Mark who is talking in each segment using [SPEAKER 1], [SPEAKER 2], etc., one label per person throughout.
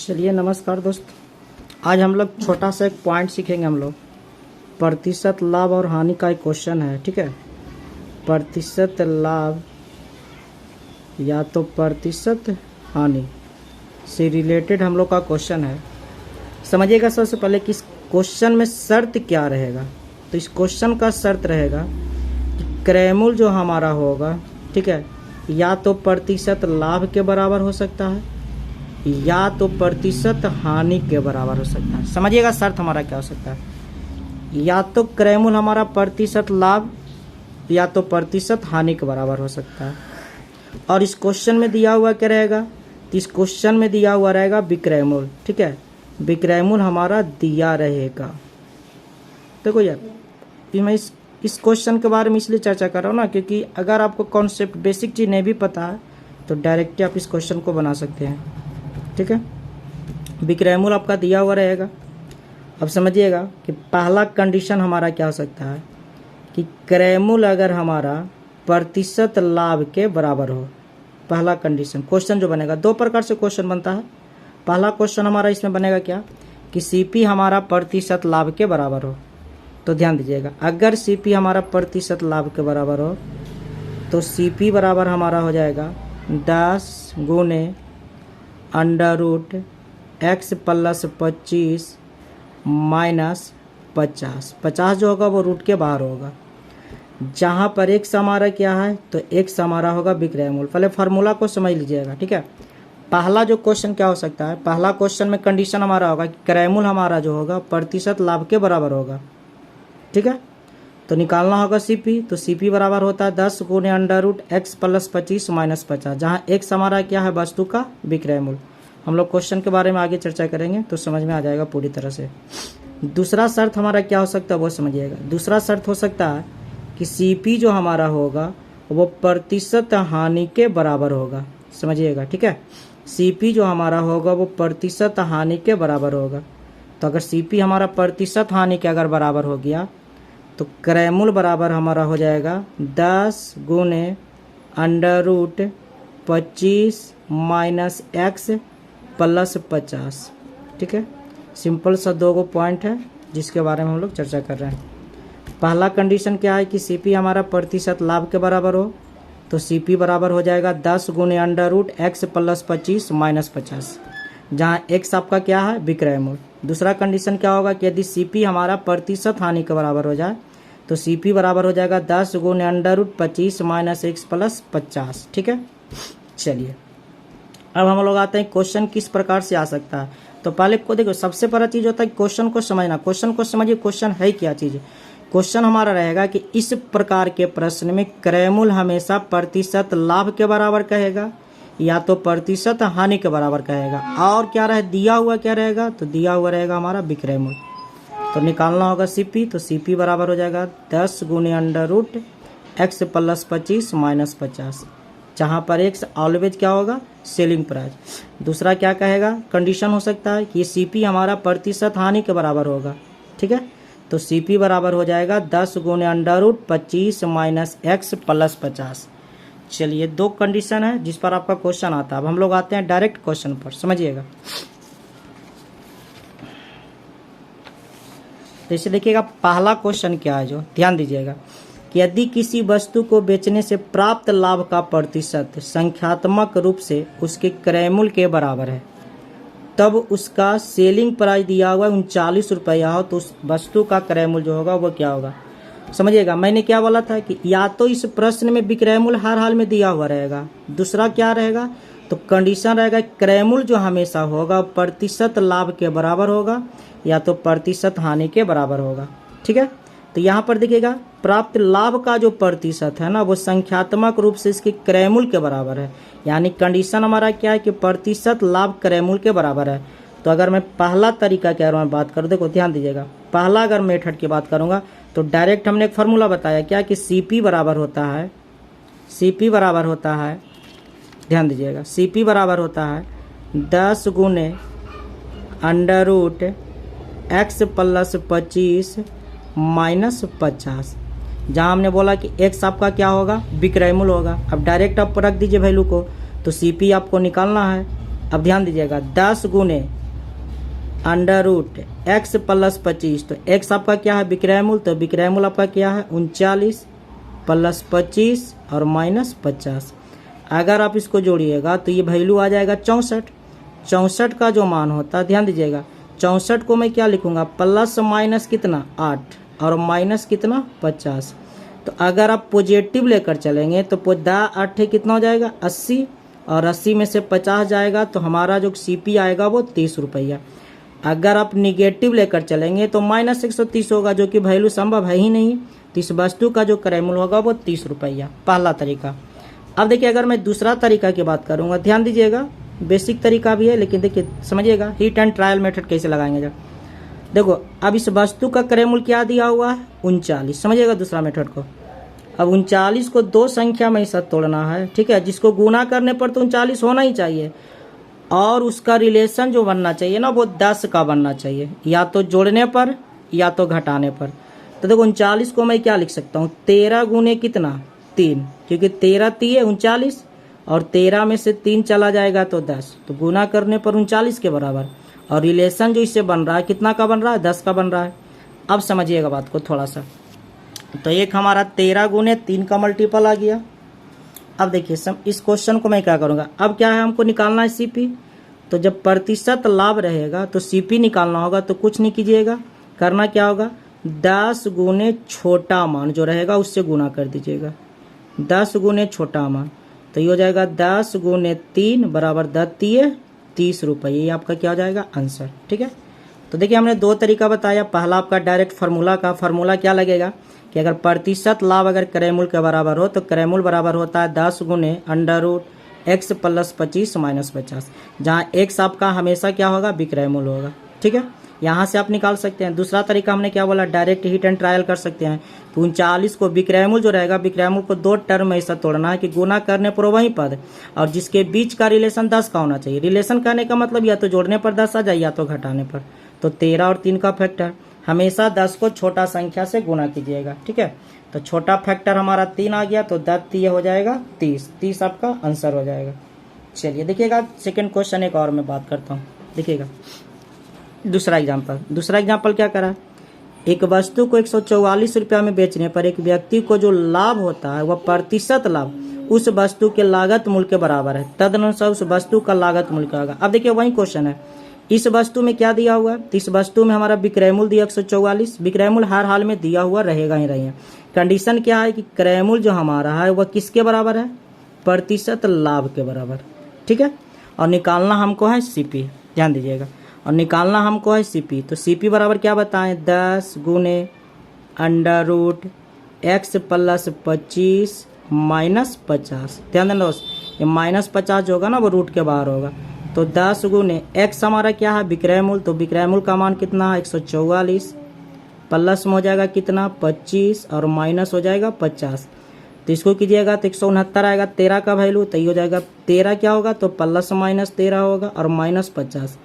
[SPEAKER 1] चलिए नमस्कार दोस्त। आज हम लोग छोटा सा एक पॉइंट सीखेंगे। हम लोग प्रतिशत लाभ और हानि का एक क्वेश्चन है, ठीक है। प्रतिशत लाभ या तो प्रतिशत हानि से रिलेटेड हम लोग का क्वेश्चन है। समझिएगा सबसे पहले कि इस क्वेश्चन में शर्त क्या रहेगा। तो इस क्वेश्चन का शर्त रहेगा कि क्रयमूल्य जो हमारा होगा, ठीक है, या तो प्रतिशत लाभ के बराबर हो सकता है या तो प्रतिशत हानि के बराबर हो सकता है। समझिएगा शर्त हमारा क्या हो सकता है। या तो क्रयमूल्य हमारा प्रतिशत लाभ या तो प्रतिशत हानि के बराबर हो सकता है। और इस क्वेश्चन में दिया हुआ क्या रहेगा, तो इस क्वेश्चन में दिया हुआ रहेगा विक्रयमूल्य, ठीक है। विक्रयमूल्य हमारा दिया रहेगा। देखो यार, कि मैं इस क्वेश्चन के बारे में इसलिए चर्चा कर रहा हूँ ना, क्योंकि अगर आपको कॉन्सेप्ट बेसिक चीज़ नहीं भी पता है तो डायरेक्टली आप इस क्वेश्चन को बना सकते हैं, ठीक है। विक्रयमूल्य आपका दिया हुआ रहेगा। अब समझिएगा कि पहला कंडीशन हमारा क्या हो सकता है कि क्रयमूल्य अगर हमारा प्रतिशत लाभ के बराबर हो। पहला कंडीशन क्वेश्चन जो बनेगा, दो प्रकार से क्वेश्चन बनता है। पहला क्वेश्चन हमारा इसमें बनेगा क्या कि सीपी हमारा प्रतिशत लाभ के बराबर हो। तो ध्यान दीजिएगा, अगर सीपी हमारा प्रतिशत लाभ के बराबर हो तो सीपी बराबर हमारा हो जाएगा 10 गुने under root x plus 25 minus 50। 50 जो होगा वो रूट के बाहर होगा। जहाँ पर x हमारा क्या है, तो x हमारा होगा विक्रयमूल्य। पहले फार्मूला को समझ लीजिएगा, ठीक है। पहला जो क्वेश्चन क्या हो सकता है, पहला क्वेश्चन में कंडीशन हमारा होगा कि क्रयमूल्य हमारा जो होगा प्रतिशत लाभ के बराबर होगा, ठीक है। तो निकालना होगा सीपी। तो सीपी बराबर होता है 10 गुने under root x plus 25 minus 50, जहाँ x हमारा क्या है, वस्तु का विक्रयमूल्य। हम लोग क्वेश्चन के बारे में आगे चर्चा करेंगे तो समझ में आ जाएगा पूरी तरह से। दूसरा शर्त हमारा क्या हो सकता है वो समझिएगा। दूसरा शर्त हो सकता है कि सीपी जो हमारा होगा वो प्रतिशत हानि के बराबर होगा। समझिएगा, ठीक है। सीपी जो हमारा होगा वो प्रतिशत हानि के बराबर होगा। तो अगर सीपी हमारा प्रतिशत हानि के अगर बराबर हो गया तो क्रयमूल्य बराबर हमारा हो जाएगा 10 गुने under root 25 minus x plus 50, ठीक है। सिंपल सा दो गो पॉइंट है जिसके बारे में हम लोग चर्चा कर रहे हैं। पहला कंडीशन क्या है कि सीपी हमारा प्रतिशत लाभ के बराबर हो। तो सीपी बराबर हो जाएगा 10 गुने under root x plus 25 minus 50, जहाँ x आपका क्या है, विक्रयमूल्य। दूसरा कंडीशन क्या होगा कि यदि सीपी हमारा प्रतिशत हानि के बराबर हो जाए तो सीपी बराबर हो जाएगा 10 गुने under root 25 minus x plus 50, ठीक है। चलिए अब हम लोग आते हैं क्वेश्चन किस प्रकार से आ सकता है। तो पहले को देखो, सबसे बड़ा चीज़ होता है क्वेश्चन को समझना। क्वेश्चन को समझिए, क्वेश्चन है क्या चीज़। क्वेश्चन हमारा रहेगा कि इस प्रकार के प्रश्न में क्रयमूल्य हमेशा प्रतिशत लाभ के बराबर कहेगा या तो प्रतिशत हानि के बराबर कहेगा। और क्या रहे, दिया हुआ क्या रहेगा, तो दिया हुआ रहेगा हमारा विक्रयमूल्य। तो निकालना होगा सीपी। तो सीपी बराबर हो जाएगा 10 गुने under root x plus 25 minus 50, जहाँ पर x ऑलवेज क्या होगा, सेलिंग प्राइस। दूसरा क्या कहेगा, कंडीशन हो सकता है कि सीपी हमारा प्रतिशत हानि के बराबर होगा, ठीक है। तो सीपी बराबर हो जाएगा 10 गुने under root 25 minus x plus 50। चलिए दो कंडीशन है जिस पर आपका क्वेश्चन आता है। अब हम लोग आते हैं डायरेक्ट क्वेश्चन पर, समझिएगा। जैसे देखिएगा पहला क्वेश्चन क्या है, जो ध्यान दीजिएगा कि यदि किसी वस्तु को बेचने से प्राप्त लाभ का प्रतिशत संख्यात्मक रूप से उसके क्रयमूल्य के बराबर है, तब उसका सेलिंग प्राइस दिया हुआ 39 रुपया हो, तो उस वस्तु का क्रयमूल्य जो होगा वो क्या होगा। समझिएगा, मैंने क्या बोला था कि या तो इस प्रश्न में विक्रयमूल्य हर हाल में दिया हुआ रहेगा। दूसरा क्या रहेगा, तो कंडीशन रहेगा क्रयमूल्य जो हमेशा होगा प्रतिशत लाभ के बराबर होगा या तो प्रतिशत हानि के बराबर होगा, ठीक है। तो यहाँ पर देखिएगा प्राप्त लाभ का जो प्रतिशत है ना, वो संख्यात्मक रूप से इसके क्रयमूल्य के बराबर है। यानी कंडीशन हमारा क्या है कि प्रतिशत लाभ क्रयमूल्य के बराबर है। तो अगर मैं पहला तरीका कह रहा हूँ बात करूँ, देखो ध्यान दीजिएगा, पहला अगर मेथड की बात करूँगा तो डायरेक्ट हमने एक फार्मूला बताया क्या कि सीपी बराबर होता है, सीपी बराबर होता है, ध्यान दीजिएगा, सीपी बराबर होता है 10 गुने under root x plus 25 minus 50, जहाँ हमने बोला कि x आपका क्या होगा, विक्रयमूल्य होगा। अब डायरेक्ट आप रख दीजिए वैल्यू को। तो सीपी आपको निकालना है अब ध्यान दीजिएगा 10 गुने अंडर रूट एक्स प्लस 25, तो एक्स आपका क्या है विक्रय मूल, तो विक्रय मूल आपका क्या है 39 प्लस 25 और माइनस 50। अगर आप इसको जोड़िएगा तो ये वैल्यू आ जाएगा 64। 64 का जो मान होता है ध्यान दीजिएगा 64 को मैं क्या लिखूंगा प्लस माइनस कितना 8 और माइनस कितना 50। तो अगर आप पॉजिटिव लेकर चलेंगे तो 8 कितना हो जाएगा 80 और 80 में से 50 जाएगा तो हमारा जो सीपी आएगा वो 30 रुपया। अगर आप निगेटिव लेकर चलेंगे तो माइनस 130 होगा जो कि वैल्यू संभव है ही नहीं। तो इस वस्तु का जो क्रय मूल्य होगा वो 30 रुपया, पहला तरीका। अब देखिए अगर मैं दूसरा तरीका की बात करूंगा, ध्यान दीजिएगा बेसिक तरीका भी है लेकिन देखिए समझिएगा हिट एंड ट्रायल मेथड कैसे लगाएंगे। जब देखो अब इस वस्तु का क्रय मूल्य क्या दिया हुआ है 39, समझिएगा दूसरा मेथड को। अब 39 को दो संख्या में ही साथ तोड़ना है, ठीक है, जिसको गुना करने पर तो 39 होना ही चाहिए और उसका रिलेशन जो बनना चाहिए ना वो 10 का बनना चाहिए, या तो जोड़ने पर या तो घटाने पर। तो देखो 39 को मैं क्या लिख सकता हूँ 13 गुने कितना 3, क्योंकि 13 3 39 और 13 में से 3 चला जाएगा तो 10, तो गुना करने पर 39 के बराबर। और रिलेशन जो इससे बन रहा है कितना का बन रहा है 10 का बन रहा है। अब समझिएगा बात को थोड़ा सा, तो एक हमारा 13 गुने 3 का मल्टीपल आ गया। अब देखिए इस क्वेश्चन को मैं क्या करूँगा, अब क्या है हमको निकालना है सीपी। तो जब प्रतिशत लाभ रहेगा तो सीपी निकालना होगा, तो कुछ नहीं कीजिएगा, करना क्या होगा 10 गुने छोटा मान जो रहेगा उससे गुना कर दीजिएगा, 10 गुने छोटा मान। तो ये हो जाएगा 10 गुने 3 बराबर 10 30 रुपये, ये आपका क्या हो जाएगा आंसर, ठीक है। तो देखिए हमने दो तरीका बताया, पहला आपका डायरेक्ट फार्मूला का, फार्मूला क्या लगेगा कि अगर प्रतिशत लाभ अगर क्रय मूल्य के बराबर हो तो क्रय मूल्य बराबर होता है 10 गुने under root x plus 25 minus 50, जहाँ एक्स आपका हमेशा क्या होगा विक्रय मूल्य होगा, ठीक है। यहाँ से आप निकाल सकते हैं। दूसरा तरीका हमने क्या बोला डायरेक्ट हिट एंड ट्रायल कर सकते हैं। तो 39 को विक्रय मूल्य जो रहेगा विक्रय मूल्य को दो टर्म में ऐसा तोड़ना है कि गुना करने पर वही पद और जिसके बीच का रिलेशन 10 का होना चाहिए। रिलेशन करने का मतलब या तो जोड़ने पर 10 आ जाए या तो घटाने पर। तो 13 और 3 का फैक्टर हमेशा 10 को छोटा संख्या से गुना कीजिएगा, ठीक है। तो छोटा फैक्टर हमारा 3 आ गया तो 10 ये हो जाएगा 30 आपका आंसर हो जाएगा। चलिए देखिएगा सेकंड क्वेश्चन एक और मैं बात करता हूँ, देखिएगा दूसरा एग्जाम्पल क्या करा, एक वस्तु को 144 रुपया में बेचने पर एक व्यक्ति को जो लाभ होता है वह प्रतिशत लाभ उस वस्तु के लागत मूल्य के बराबर है, तदनुसार उस वस्तु का लागत मूल्य क्या होगा। अब देखिए वही क्वेश्चन है, इस वस्तु में क्या दिया हुआ है, इस वस्तु में हमारा विक्रय मूल्य दिया 144, विक्रय मूल्य हर हाल में दिया हुआ रहेगा ही रहेगा। कंडीशन क्या है कि क्रय मूल्य जो हमारा है वह किसके बराबर है, प्रतिशत लाभ के बराबर, ठीक है। और निकालना हमको है सीपी, ध्यान दीजिएगा, और निकालना हमको है सीपी। तो सीपी बराबर क्या बताएं 10 गुने under root x plus 25 minus 50। ध्यान देना दोस्त, ये माइनस 50 जो होगा ना वो रूट के बाहर होगा। तो 10 गुने एक्स हमारा क्या है विक्रय मूल्य, तो विक्रय मूल्य का मान कितना है 144, प्लस में हो जाएगा कितना 25 और माइनस हो जाएगा 50। तो इसको कीजिएगा तो 169 आएगा 13 का वैल्यू, तो ये हो जाएगा 13 क्या होगा तो प्लस माइनस 13 होगा और माइनस 50।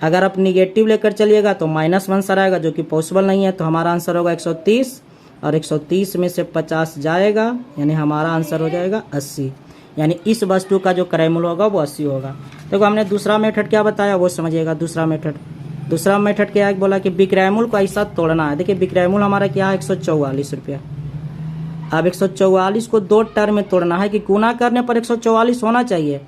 [SPEAKER 1] अगर आप निगेटिव लेकर चलिएगा तो माइनस आंसर आएगा जो कि पॉसिबल नहीं है। तो हमारा आंसर होगा 130 और 130 में से 50 जाएगा यानी हमारा आंसर हो जाएगा 80, यानी इस वस्तु का जो क्रय मूल्य होगा वो 80 होगा। देखो हमने दूसरा मेथड क्या बताया वो समझिएगा। दूसरा मेथड क्या है, बोला कि विक्रय मूल्य को ऐसा तोड़ना है। देखिए विक्रय मूल्य हमारा क्या है 144 रुपया। अब 144 को दो टर्म में तोड़ना है कि गुना करने पर 144 होना चाहिए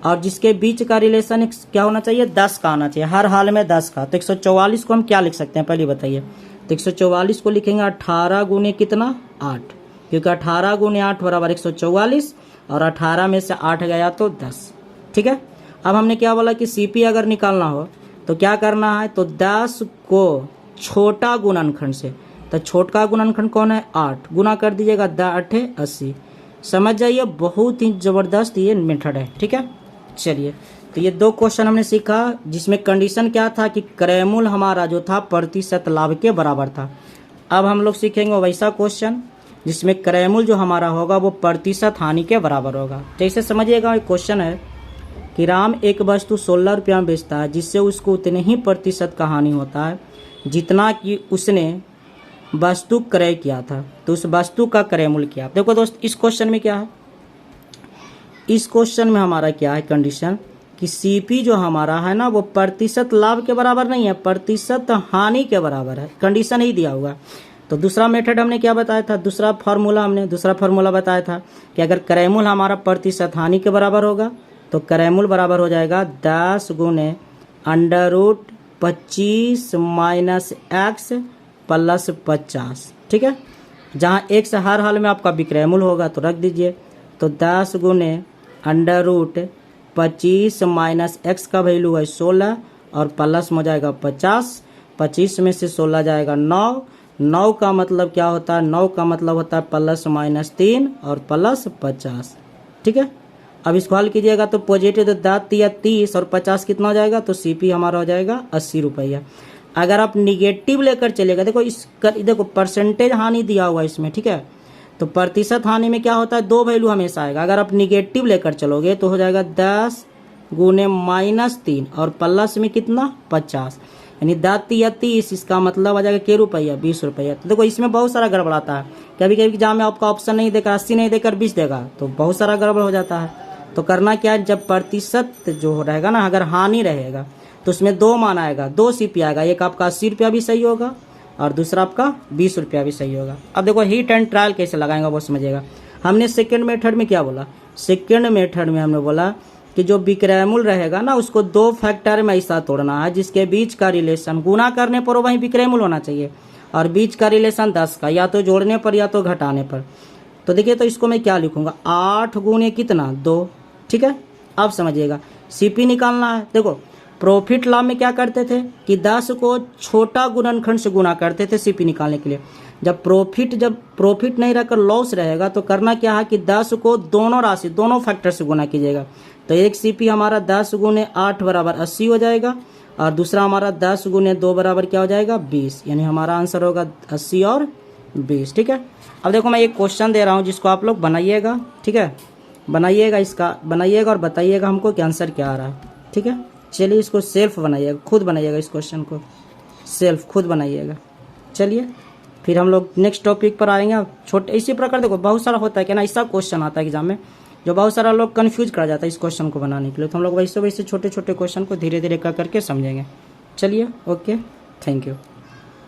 [SPEAKER 1] और जिसके बीच का रिलेशन क्या होना चाहिए 10 का आना चाहिए, हर हाल में 10 का। तो 144 को हम क्या लिख सकते हैं पहले बताइए। तो 144 को लिखेंगे 18 गुने कितना 8, क्योंकि 18 गुने 8 बराबर 144 और 18 में से 8 गया तो 10, ठीक है। अब हमने क्या बोला कि सीपी अगर निकालना हो तो क्या करना है, तो 10 को छोटा गुणनखंड से, तो छोटा गुणनखंड कौन है 8, गुना कर दीजिएगा 8 80। समझ जाइए बहुत ही जबरदस्त ये मेथड है, ठीक है। चलिए तो ये दो क्वेश्चन हमने सीखा जिसमें कंडीशन क्या था कि क्रय मूल्य हमारा जो था प्रतिशत लाभ के बराबर था। अब हम लोग सीखेंगे वैसा क्वेश्चन जिसमें क्रय मूल्य जो हमारा होगा वो प्रतिशत हानि के बराबर होगा। जैसे समझिएगा एक क्वेश्चन है कि राम एक वस्तु 16 रुपया में बेचता है जिससे उसको उतने ही प्रतिशत का हानि होता है जितना कि उसने वस्तु क्रय किया था। तो उस वस्तु का क्रय मूल्य क्या। देखो दोस्त इस क्वेश्चन में क्या है, इस क्वेश्चन में हमारा क्या है कंडीशन कि सीपी जो हमारा है ना वो प्रतिशत लाभ के बराबर नहीं है, प्रतिशत हानि के बराबर है। कंडीशन ही दिया हुआ। तो दूसरा मेथड हमने क्या बताया था, दूसरा फार्मूला बताया था कि अगर क्रयमूल्य हमारा प्रतिशत हानि के बराबर होगा तो क्रयमूल्य बराबर हो जाएगा 10 गुने √25 माइनस x प्लस 50। ठीक है, जहाँ x हर हाल में आपका विक्रयमूल्य होगा तो रख दीजिए। तो 10 गुने √25 माइनस x का वैल्यू है 16 और प्लस में हो जाएगा 50। 25 में से 16 जाएगा 9। 9 का मतलब क्या होता है, 9 का मतलब होता है प्लस माइनस 3 और प्लस 50। ठीक है, अब इसको हल कीजिएगा तो पॉजिटिव तो 30 और 50 कितना हो जाएगा, तो सीपी हमारा हो जाएगा 80 रुपया। अगर आप निगेटिव लेकर चलेगा, देखो परसेंटेज हानि दिया हुआ है इसमें। ठीक है, तो प्रतिशत हानि में क्या होता है, 2 वैल्यू हमेशा आएगा। अगर आप निगेटिव लेकर चलोगे तो हो जाएगा 10 गुने -3 और प्लस में कितना 50, यानी 30, इसका मतलब आ जाएगा के रुपया 20 रुपया। तो देखो इसमें बहुत सारा गड़बड़ आता है। कभी कभी एग्जाम में आपका ऑप्शन नहीं देकर 80 नहीं देकर 20 देगा तो बहुत सारा गड़बड़ हो जाता है। तो करना क्या है, जब प्रतिशत जो रहेगा ना, अगर हानि रहेगा तो उसमें 2 मान आएगा, 2 सीपी आएगा। एक आपका 80 रुपया भी सही होगा और दूसरा आपका 20 रुपया भी सही होगा। अब देखो हीट एंड ट्रायल कैसे लगाएंगे वो समझिएगा। हमने सेकेंड मेथड में क्या बोला, सेकेंड मेथड में हमने बोला कि जो विक्रयमूल्य रहेगा ना उसको 2 फैक्टर में ऐसा तोड़ना है जिसके बीच का रिलेशन गुना करने पर वही विक्रयमूल्य होना चाहिए और बीच का रिलेशन 10 का, या तो जोड़ने पर या तो घटाने पर। तो देखिए, तो इसको मैं क्या लिखूंगा, 8 गुने कितना 2। ठीक है, अब समझिएगा सीपी निकालना है। देखो प्रॉफिट लाभ में क्या करते थे कि 10 को छोटा गुणनखंड से गुना करते थे सीपी निकालने के लिए। जब प्रॉफिट नहीं रहकर लॉस रहेगा तो करना क्या है कि 10 को दोनों फैक्टर से गुना कीजिएगा। तो एक सीपी हमारा 10 गुने 8 बराबर 80 हो जाएगा और दूसरा हमारा 10 गुने 2 बराबर क्या हो जाएगा 20, यानी हमारा आंसर होगा 80 और 20। ठीक है, अब देखो मैं एक क्वेश्चन दे रहा हूँ जिसको आप लोग बनाइएगा। ठीक है, बनाइएगा और बताइएगा हमको कि आंसर क्या आ रहा है। ठीक है, चलिए इसको सेल्फ बनाइएगा, खुद बनाइएगा, इस क्वेश्चन को सेल्फ खुद बनाइएगा। चलिए फिर हम लोग नेक्स्ट टॉपिक पर आएंगे। छोटे इसी प्रकार देखो बहुत सारा होता है कि ना, ऐसा क्वेश्चन आता है एग्जाम में जो बहुत सारा लोग कंफ्यूज करा जाता है इस क्वेश्चन को बनाने के लिए। तो हम लोग वैसे छोटे छोटे क्वेश्चन को धीरे धीरे कर करके समझेंगे। चलिए, ओके, थैंक यू।